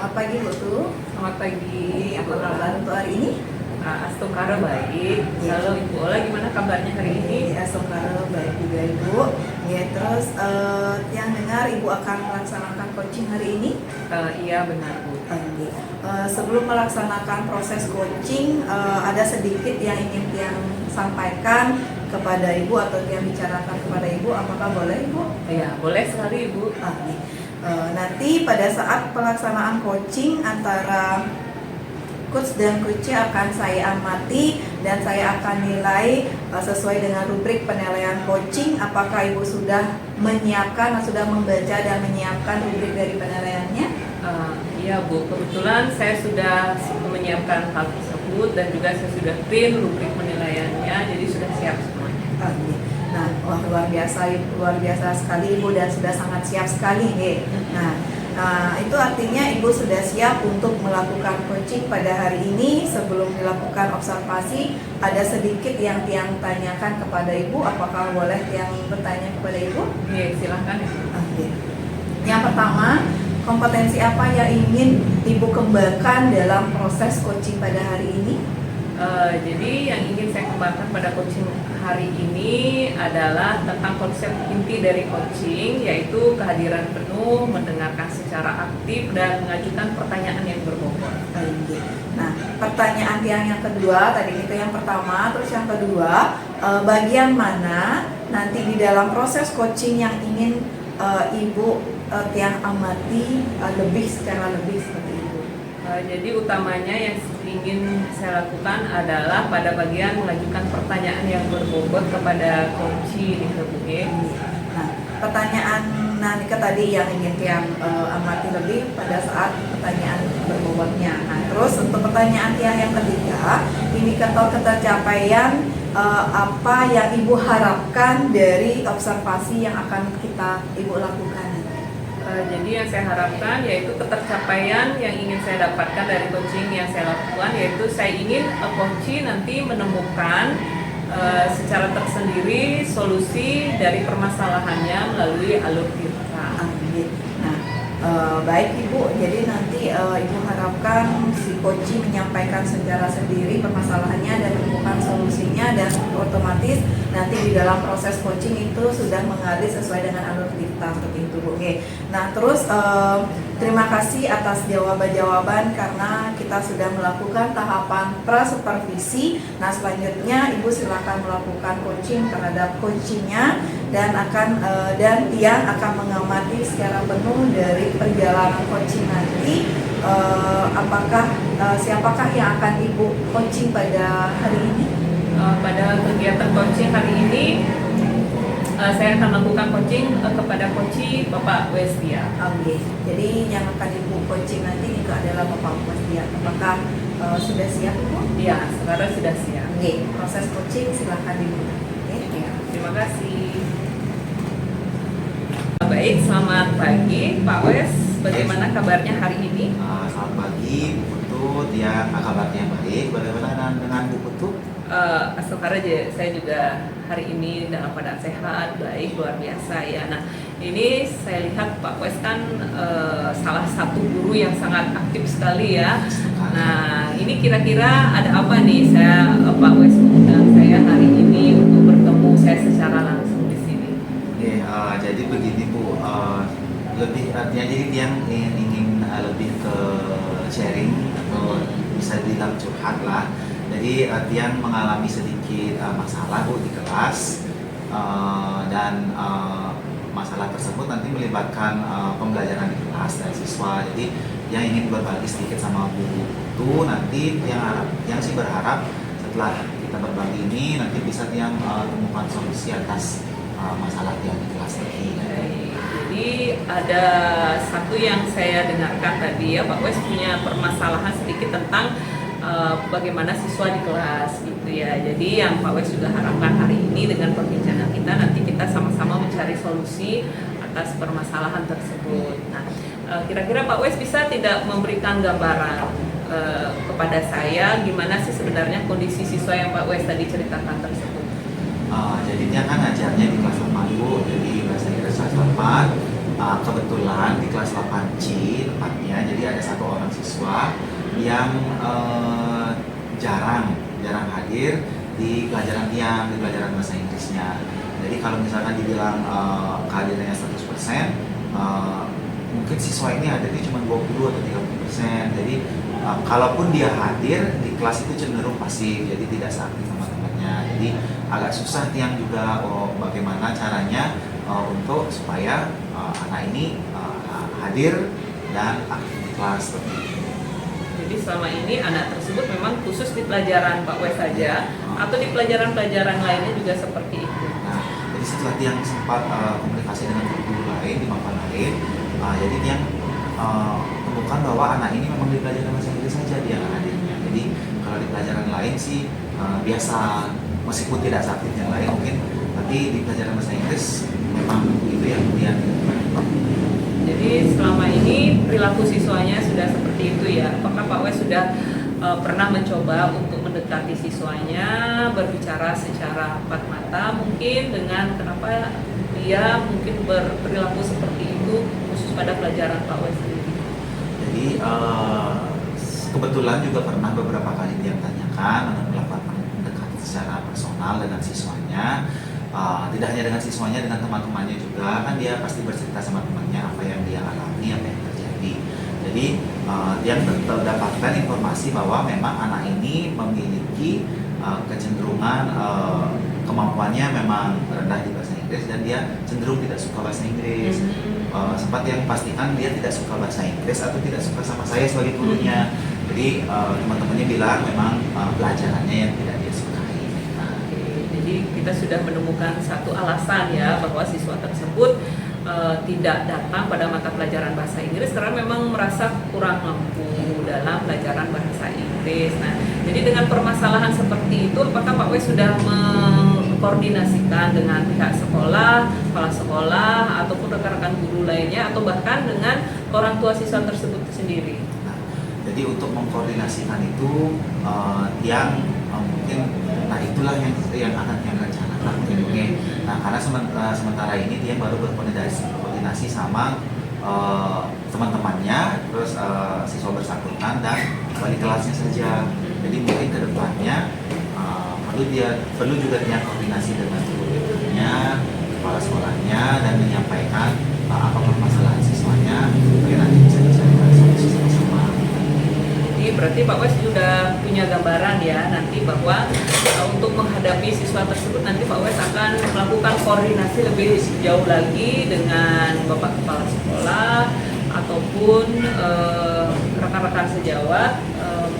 Selamat pagi Bu tuh. Selamat pagi. Apa kabar untuk hari ini? Astokara baik. Ya. Lalu Ibu Ola gimana kabarnya hari ini? Astokara baik juga Ibu. Ya, terus yang dengar Ibu akan melaksanakan coaching hari ini? Iya benar Bu. Sebelum melaksanakan proses coaching, ada sedikit yang ingin Tiang sampaikan kepada Ibu atau Tiang bicarakan kepada Ibu. Apakah boleh Ibu? Iya boleh sekali Ibu. Nanti pada saat pelaksanaan coaching antara coach dan coachnya akan saya amati dan saya akan nilai sesuai dengan rubrik penilaian coaching. Apakah Ibu sudah menyiapkan, sudah membaca dan menyiapkan rubrik dari penilaiannya? Iya Bu, kebetulan saya sudah menyiapkan hal tersebut dan juga saya sudah print rubrik penilaiannya, jadi sudah siap semuanya. Nah, luar biasa sekali Ibu dan sudah sangat siap sekali. Nah, itu artinya Ibu sudah siap untuk melakukan coaching pada hari ini. Sebelum dilakukan observasi, ada sedikit yang Tiang tanyakan kepada Ibu. Apakah boleh Tiang bertanya kepada Ibu? Iya, silahkan ya. Yang pertama, kompetensi apa yang ingin Ibu kembangkan dalam proses coaching pada hari ini? Jadi yang ingin saya kembangkan pada coaching hari ini adalah tentang konsep inti dari coaching, yaitu kehadiran penuh, mendengarkan secara aktif, dan mengajukan pertanyaan yang berbobot. Nah, pertanyaan yang kedua, tadi itu yang pertama, terus yang kedua, bagian mana nanti di dalam proses coaching yang ingin Ibu Tiang amati secara lebih seperti itu? Jadi utamanya yang ingin saya lakukan adalah pada bagian mengajukan pertanyaan yang berbobot kepada coaching itu Bu. Nah, pertanyaan tadi yang ingin Tiang amati lebih pada saat pertanyaan berbobotnya. Nah, terus untuk pertanyaan Tiang yang ketiga, indikator ketercapaian apa yang Ibu harapkan dari observasi yang akan Ibu lakukan? Jadi yang saya harapkan yaitu ketercapaian yang ingin saya dapatkan dari coaching yang saya lakukan, yaitu saya ingin coaching nanti menemukan secara tersendiri solusi dari permasalahannya melalui alur tirta. Nah, baik Ibu, jadi nanti Ibu harapkan si coaching menyampaikan secara sendiri permasalahannya dan menemukan solusinya, dan otomatis nanti di dalam proses coaching itu sudah mengalir sesuai dengan alur tirta seperti itu Bu. Nah, terus terima kasih atas jawaban-jawaban karena kita sudah melakukan tahapan pra-supervisi. Nah, selanjutnya Ibu silakan melakukan coaching terhadap coachingnya dan Tiang akan mengamati secara penuh dari perjalanan coaching nanti. Siapakah yang akan Ibu coaching pada hari ini? Pada kegiatan coaching hari ini saya akan melakukan coaching kepada coach Bapak Westia. Jadi yang akan Ibu coaching nanti itu adalah Bapak Westia. Apakah sudah siap Ibu? Iya, sekarang sudah siap. Proses coaching silakan Ibu. Terima kasih. Baik, selamat pagi Pak Wes. Bagaimana kabarnya hari ini? Selamat pagi Bu Putu, Tiang kabarnya baik. Bagaimana dengan Bu Putu? Astokara saya juga hari ini dalam keadaan sehat, baik, luar biasa ya. Nah, ini saya lihat Pak Wes kan salah satu guru yang sangat aktif sekali ya. Nah, ini kira-kira ada apa nih Pak Wes mengundang saya hari ini untuk bertemu saya secara langsung di sini? Jadi begini Bu, jadi Tiang ingin lebih ke sharing atau bisa dibilang curhat lah. Jadi Tiang mengalami sedikit masalah Bu di kelas, dan masalah tersebut nanti melibatkan pembelajaran di kelas dan siswa. Jadi yang ingin berbagi sedikit sama Bu itu nanti yang sih berharap setelah kita berbagi ini nanti bisa Tiang temukan solusi atas masalah Tiang di kelas ini. Jadi ada satu yang saya dengarkan tadi ya, Pak Wes punya permasalahan sedikit tentang bagaimana siswa di kelas gitu ya. Jadi yang Pak Wes juga harapkan hari ini dengan perbincangan kita nanti kita sama-sama mencari solusi atas permasalahan tersebut. Nah, kira-kira Pak Wes bisa tidak memberikan gambaran kepada saya gimana sih sebenarnya kondisi siswa yang Pak Wes tadi ceritakan tersebut? Jadinya kan ajarnya di kelas 8 Bu, jadi bahasa Inggris kelas 8. kebetulan di kelas 8C tepatnya, jadi ada satu orang siswa yang jarang hadir di pelajaran tiang, di pelajaran bahasa Inggrisnya. Jadi kalau misalkan dibilang kehadirannya 100%, mungkin siswa ini hadirnya cuma 20 atau 30%. Jadi kalaupun dia hadir di kelas itu cenderung pasif, jadi tidak seaktif sama temannya. Jadi agak susah tiang juga bagaimana caranya untuk supaya anak ini hadir dan aktif di kelas seperti itu. Jadi selama ini anak tersebut memang khusus di pelajaran Pak Wes saja, atau di pelajaran-pelajaran lainnya juga seperti itu. Nah, jadi setelah tiang sempat komunikasi dengan guru lain di mapel lain, jadi tiang temukan bahwa anak ini memang di pelajaran bahasa Inggris saja dia hadirnya. Jadi kalau di pelajaran lain sih biasa, meskipun tidak seaktif yang lain mungkin, tapi di pelajaran bahasa Inggris memang itu yang kemudian. Jadi selama ini perilaku siswanya sudah seperti itu ya. Apakah Pak Wes sudah pernah mencoba untuk mendekati siswanya, berbicara secara empat mata mungkin dengan kenapa dia mungkin berperilaku seperti itu khusus pada pelajaran Pak Wes sendiri? Jadi kebetulan juga pernah beberapa kali dia tanyakan melakukan pendekatan secara personal dengan siswanya. Tidak hanya dengan siswanya, dengan teman-temannya juga, kan dia pasti bercerita sama temannya apa yang dia alami, apa yang terjadi. Jadi dia mendapatkan informasi bahwa memang anak ini memiliki kecenderungan kemampuannya memang rendah di bahasa Inggris dan dia cenderung tidak suka bahasa Inggris. Sempat yang pastikan dia tidak suka bahasa Inggris atau tidak suka sama saya sebagai gurunya. Jadi teman-temannya bilang memang pelajarannya yang tidak dia sukai. Jadi kita sudah menemukan satu alasan ya bahwa siswa tersebut tidak datang pada mata pelajaran bahasa Inggris karena memang merasa kurang mampu dalam pelajaran bahasa Inggris. Nah, jadi dengan permasalahan seperti itu, apakah Pak Wes sudah mengkoordinasikan dengan pihak sekolah, kepala sekolah, ataupun rekan-rekan guru lainnya, atau bahkan dengan orang tua siswa tersebut sendiri? Nah, jadi untuk mengkoordinasikan itu yang mungkin, nah itulah yang akan yang rencanakan mungkin. Nah, karena sementara ini dia baru berkoordinasi sama teman-temannya, terus siswa bersangkutan dan wali kelasnya saja. Jadi mungkin kedepannya perlu juga dia koordinasi dengan guru-gurunya, kepala sekolahnya, dan menyampaikan apa permasalahan siswanya, supaya nanti bisa dicarikan solusi sama-sama. Jadi berarti Pak Wes sudah punya gambaran ya nanti bahwa untuk menghadapi siswa tersebut nanti Pak Wes akan melakukan koordinasi lebih jauh lagi dengan Bapak Kepala Sekolah ataupun rekan-rekan sejawat,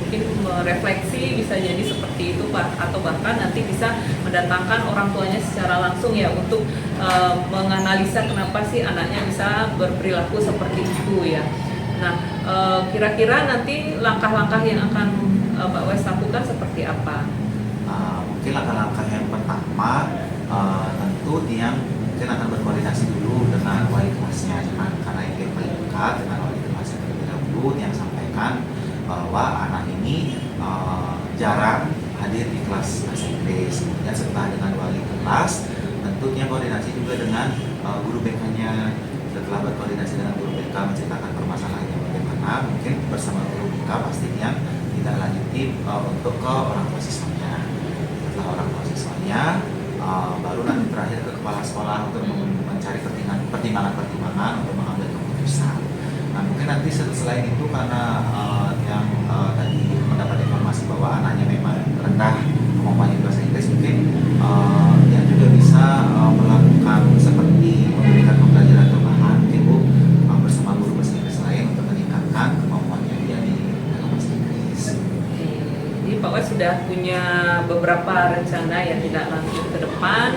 mungkin merefleksi bisa jadi seperti itu Pak, atau bahkan nanti bisa mendatangkan orang tuanya secara langsung ya untuk menganalisa kenapa sih anaknya bisa berperilaku seperti itu ya. Nah, kira-kira nanti langkah-langkah yang akan Pak Wes lakukan seperti apa? Mungkin langkah-langkah yang pertama tentu dia mungkin akan berkoordinasi dulu dengan wali kelasnya, karena yang paling dekat dengan wali kelasnya terlebih dahulu, yang sampaikan bahwa anak ini jarang hadir di kelas bahasa Inggris. Kemudian setelah dengan wali kelas, tentunya koordinasi juga dengan guru BK-nya. Setelah berkoordinasi dengan guru BK menceritakan permasalahannya bagaimana, mungkin bersama guru BK pastinya tidak lanjuti untuk ke orang tua siswanya. Setelah orang tua siswanya, baru nanti terakhir ke kepala sekolah untuk mencari pertimbangan-pertimbangan untuk mengambil keputusan. Nah, mungkin nanti selain itu karena yang tadi mendapat informasi bahwa anaknya memang rendah kemampuan bahasa Inggris, mungkin dia juga bisa melakukan seperti memberikan pembelajaran tambahan bersama guru bahasa Inggris lain untuk meningkatkan kemampuannya dia di dalam bahasa Inggris. Jadi Pak Wes sudah punya beberapa rencana yang tidak lanjut ke depan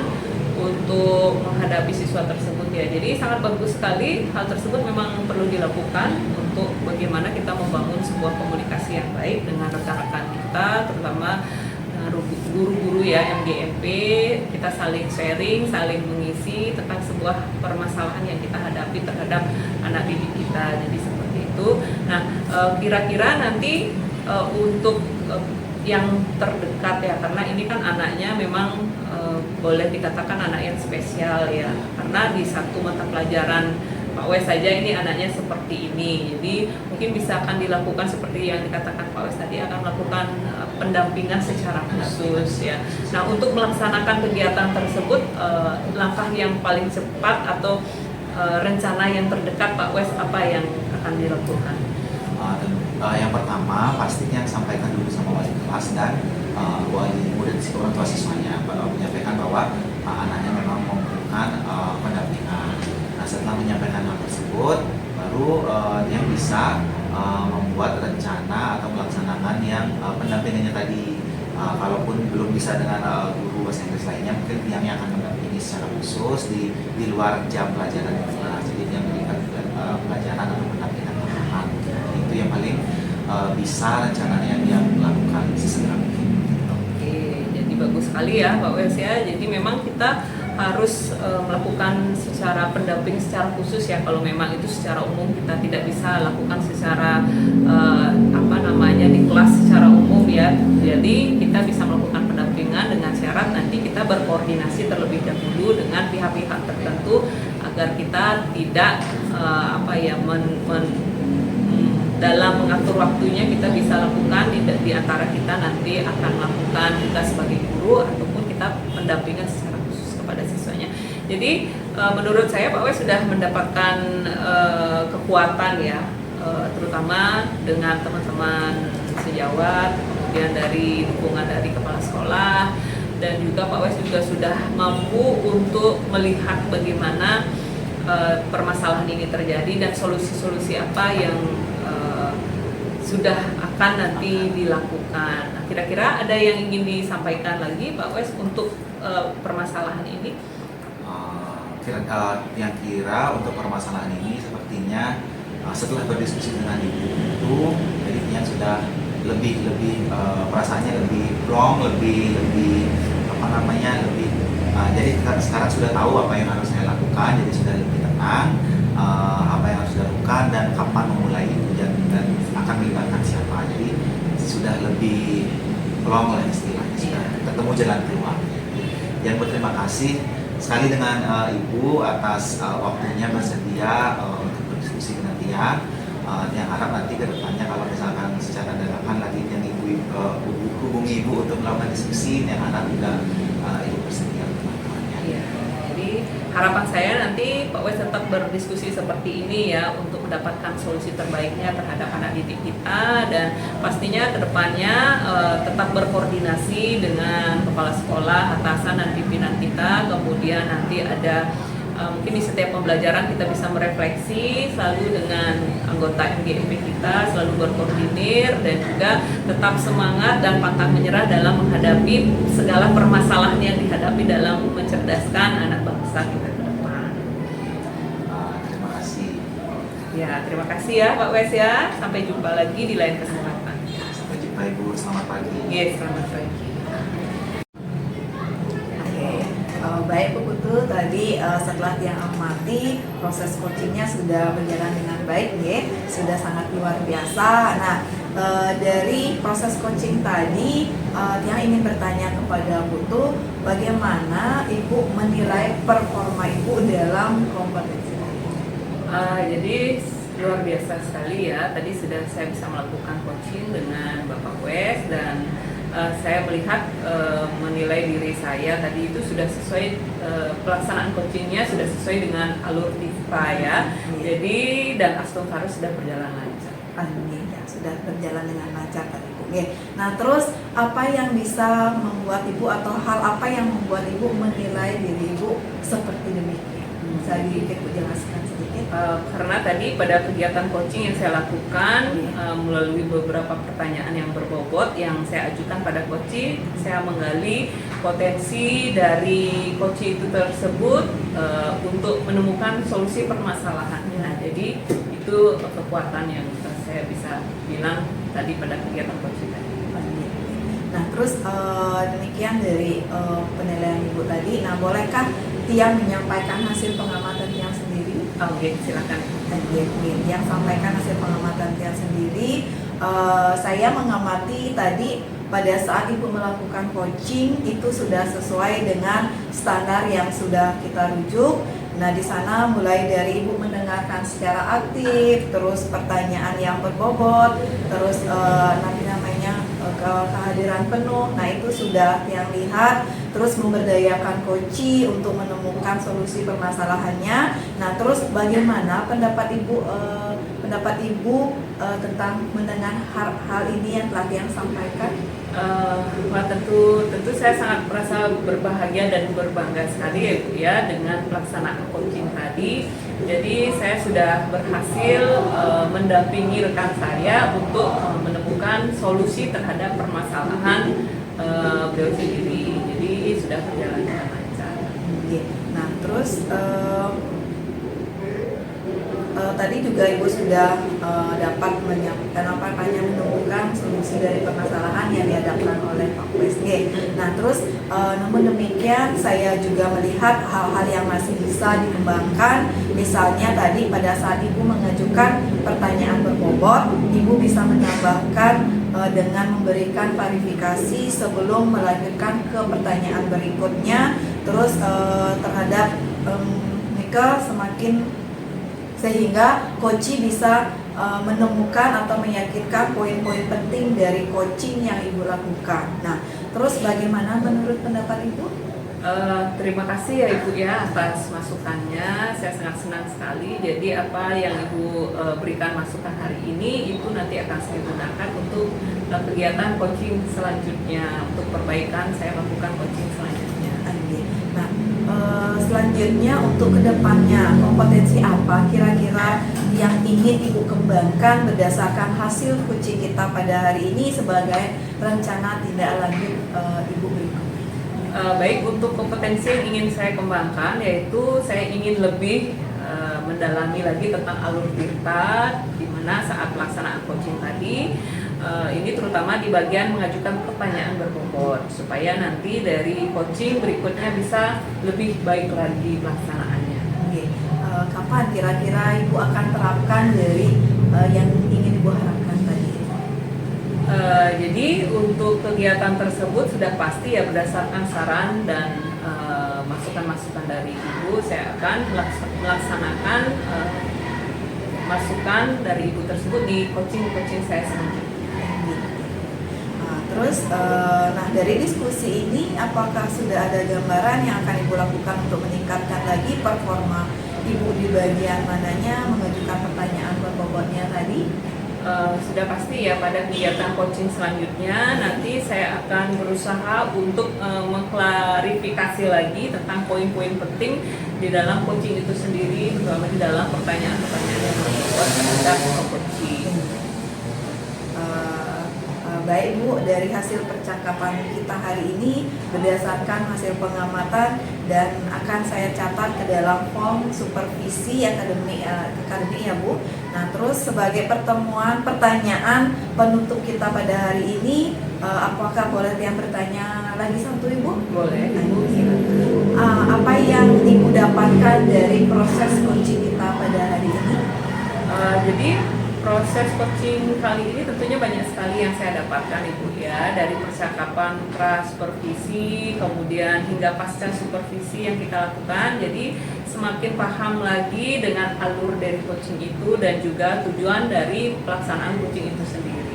untuk menghadapi siswa tersebut ya. Jadi sangat bagus sekali, hal tersebut memang perlu dilakukan untuk bagaimana kita membangun sebuah komunikasi yang baik dengan rekan-rekan kita, terutama guru-guru ya MGMP. Kita saling sharing, saling mengisi tentang sebuah permasalahan yang kita hadapi terhadap anak didik kita. Jadi seperti itu. Nah, kira-kira nanti untuk yang terdekat ya, karena ini kan anaknya memang boleh dikatakan anak yang spesial ya, karena di satu mata pelajaran Pak Wes saja ini anaknya seperti ini, jadi mungkin bisa akan dilakukan seperti yang dikatakan Pak Wes tadi, akan melakukan pendampingan secara khusus ya. Nah, untuk melaksanakan kegiatan tersebut, langkah yang paling cepat atau rencana yang terdekat Pak Wes apa yang akan dilakukan? Yang pertama pastinya sampaikan dulu sama wali kelas dan wali murid orang tua siswanya, menyampaikan bahwa anaknya memang membutuhkan pendampingan. Nah, setelah menyampaikan hal tersebut, baru dia bisa membuat rencana atau melaksanakan yang pendampingannya tadi. Kalaupun belum bisa dengan guru bahasa Inggris lainnya, mungkin yang akan mendampingi secara khusus di luar jam pelajaran di kelas. Jadi dia memberikan pelajaran atau pendampingan tambahan. Itu yang paling bisa rencananya dia lakukan sesegera mungkin. Oke, jadi bagus sekali ya Pak Wes ya. Jadi memang kita harus melakukan secara pendamping secara khusus ya. Kalau memang itu secara umum kita tidak bisa lakukan secara di kelas secara umum ya. Jadi kita bisa melakukan pendampingan dengan syarat nanti kita berkoordinasi terlebih dahulu dengan pihak-pihak tertentu agar kita tidak dalam mengatur waktunya kita bisa lakukan di antara kita nanti akan melakukan kita sebagai guru ataupun kita pendampingan secara khusus kepada siswanya. Jadi menurut saya Pak Wes sudah mendapatkan kekuatan ya, terutama dengan teman-teman sejawat, kemudian dari dukungan dari kepala sekolah, dan juga Pak Wes juga sudah mampu untuk melihat bagaimana permasalahan ini terjadi dan solusi-solusi apa yang sudah akan nanti dilakukan. Nah, kira-kira ada yang ingin disampaikan lagi Pak Wes untuk permasalahan ini? Yang kira untuk permasalahan ini sepertinya setelah berdiskusi dengan ibu itu, jadi yang sudah lebih perasaannya lebih plong, lebih jadi sekarang sudah tahu apa yang harus saya lakukan, jadi sudah lebih tenang apa yang harus dilakukan dan kapan memulai itu dan akan melibatkan siapa. Jadi sudah lebih plong lah istilahnya, sudah ketemu jalan keluar. Yang berterima kasih sekali dengan Ibu atas waktunya bersedia untuk berdiskusi dengan Tiang. Yang harap nanti ke depannya kalau misalkan secara dadakan lagi yang hubungi Ibu untuk melakukan diskusi, yang harap juga Ibu bersedia untuk melakukannya. Ya, jadi harapan saya nanti Pak Wes tetap berdiskusi seperti ini ya untuk mendapatkan solusi terbaiknya terhadap anak didik kita, dan pastinya kedepannya tetap berkoordinasi dengan kepala sekolah, atasan dan pimpinan kita. Kemudian nanti ada mungkin di setiap pembelajaran kita bisa merefleksi selalu dengan anggota MGMP kita, selalu berkoordinir dan juga tetap semangat dan pantang menyerah dalam menghadapi segala permasalahan yang dihadapi dalam mencerdaskan anak bangsa kita ke depan. Terima kasih. Ya, terima kasih ya Pak Wes ya. Sampai jumpa lagi di lain kesempatan. Sampai jumpa Ibu, selamat pagi. Yes, selamat pagi. Baik Bu Putu, tadi setelah Tiang amati proses coachingnya sudah berjalan dengan baik ya, sudah sangat luar biasa. Nah, dari proses coaching tadi Tiang ingin bertanya kepada Putu, bagaimana Ibu menilai performa Ibu dalam kompetisi? Jadi luar biasa sekali ya, tadi sudah saya bisa melakukan coaching dengan Bapak Wes dan saya melihat menilai diri saya tadi itu sudah sesuai, pelaksanaan coachingnya sudah sesuai dengan alur DIVA ya. Jadi dan Astungfar sudah berjalan lancar. Amin ya, sudah berjalan dengan lancar tadi Bu. Nah terus apa yang bisa membuat Ibu atau hal apa yang membuat Ibu menilai diri Ibu seperti demikian? Bisa Ibu jelaskan sedikit? Karena tadi pada kegiatan coaching yang saya lakukan melalui beberapa pertanyaan yang berbobot yang saya ajukan pada coach, saya menggali potensi dari coach itu tersebut untuk menemukan solusi permasalahannya. Jadi itu kekuatan yang saya bisa bilang tadi pada kegiatan coaching tadi. Nah terus demikian dari penilaian Ibu tadi. Nah bolehkah Tiang menyampaikan hasil pengamatan Tiang sendiri? Oke, silakan. Yang sampaikan hasil pengamatan Tiang sendiri. Saya mengamati tadi pada saat Ibu melakukan coaching itu sudah sesuai dengan standar yang sudah kita rujuk. Nah, di sana mulai dari Ibu mendengarkan secara aktif, terus pertanyaan yang berbobot, terus nanti namanya kehadiran penuh. Nah, itu sudah yang lihat, terus memberdayakan koci untuk menemukan solusi permasalahannya. Nah, terus bagaimana pendapat Ibu tentang mendengar hal ini yang telah yang sampaikan? Wah, tentu saya sangat merasa berbahagia dan berbangga sekali ya Bu ya dengan pelaksanaan coaching tadi. Jadi saya sudah berhasil mendampingi rekan saya untuk menemukan solusi terhadap permasalahan beliau sendiri. Jadi sudah berjalan dengan lancar. Nah, terus tadi juga Ibu sudah dapat menyampaikan menemukan solusi dari permasalahan yang dihadapkan oleh Pak WSG. Nah, terus namun demikian saya juga melihat hal-hal yang masih bisa dikembangkan. Misalnya tadi pada saat Ibu mengajukan pertanyaan berbobot, Ibu bisa menambahkan dengan memberikan klarifikasi sebelum melanjutkan ke pertanyaan berikutnya. Terus terhadap mereka semakin sehingga coaching bisa menemukan atau meyakinkan poin-poin penting dari coaching yang Ibu lakukan. Nah, terus bagaimana menurut pendapat Ibu? Terima kasih ya Ibu ya atas masukannya. Saya sangat senang sekali. Jadi apa yang Ibu berikan masukan hari ini itu nanti akan saya gunakan untuk kegiatan coaching selanjutnya, untuk perbaikan saya lakukan coaching selanjutnya. Nah, selanjutnya untuk kedepannya kompetensi apa kira-kira yang ingin Ibu kembangkan berdasarkan hasil coaching kita pada hari ini sebagai rencana tindak lanjut Ibu berikut? Baik, untuk kompetensi yang ingin saya kembangkan yaitu saya ingin lebih mendalami lagi tentang alur tirta, di mana saat pelaksanaan coaching tadi ini terutama di bagian mengajukan pertanyaan berbobot supaya nanti dari coaching berikutnya bisa lebih baik lagi pelaksanaannya. Kapan kira-kira Ibu akan terapkan dari yang ingin Ibu harapkan tadi? Jadi untuk kegiatan tersebut sudah pasti ya berdasarkan saran dan masukan-masukan dari Ibu, saya akan melaksanakan masukan dari Ibu tersebut di coaching saya selanjutnya. Terus, nah dari diskusi ini, apakah sudah ada gambaran yang akan Ibu lakukan untuk meningkatkan lagi performa Ibu di bagian mananya mengajukan pertanyaan berbobotnya tadi? Sudah pasti ya pada kegiatan coaching selanjutnya nanti saya akan berusaha untuk mengklarifikasi lagi tentang poin-poin penting di dalam coaching itu sendiri, terutama di dalam pertanyaan-pertanyaan yang berbobot terhadap coaching. Baik Bu, dari hasil percakapan kita hari ini berdasarkan hasil pengamatan dan akan saya catat ke dalam form supervisi akademi ya Bu. Nah, terus sebagai pertemuan pertanyaan penutup kita pada hari ini, apakah boleh yang bertanya lagi satu Ibu? Boleh. Apa yang Ibu dapatkan dari proses coaching kita pada hari ini? Jadi proses coaching kali ini tentunya banyak sekali yang saya dapatkan Ibu ya, dari percakapan pra supervisi kemudian hingga pasca supervisi yang kita lakukan. Jadi semakin paham lagi dengan alur dari coaching itu dan juga tujuan dari pelaksanaan coaching itu sendiri.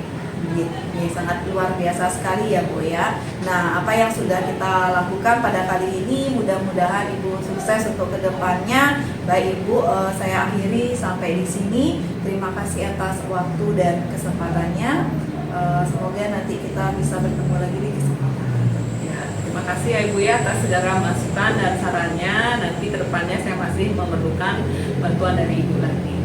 Ini sangat luar biasa sekali ya Bu ya. Nah, apa yang sudah kita lakukan pada kali ini mudah-mudahan Ibu sukses untuk kedepannya. Baik Ibu, saya akhiri sampai di sini. Terima kasih atas waktu dan kesempatannya. Semoga nanti kita bisa bertemu lagi di kesempatan. Ya, terima kasih ya Ibu ya atas segala masukan dan sarannya. Nanti kedepannya saya masih memerlukan bantuan dari Ibu lagi.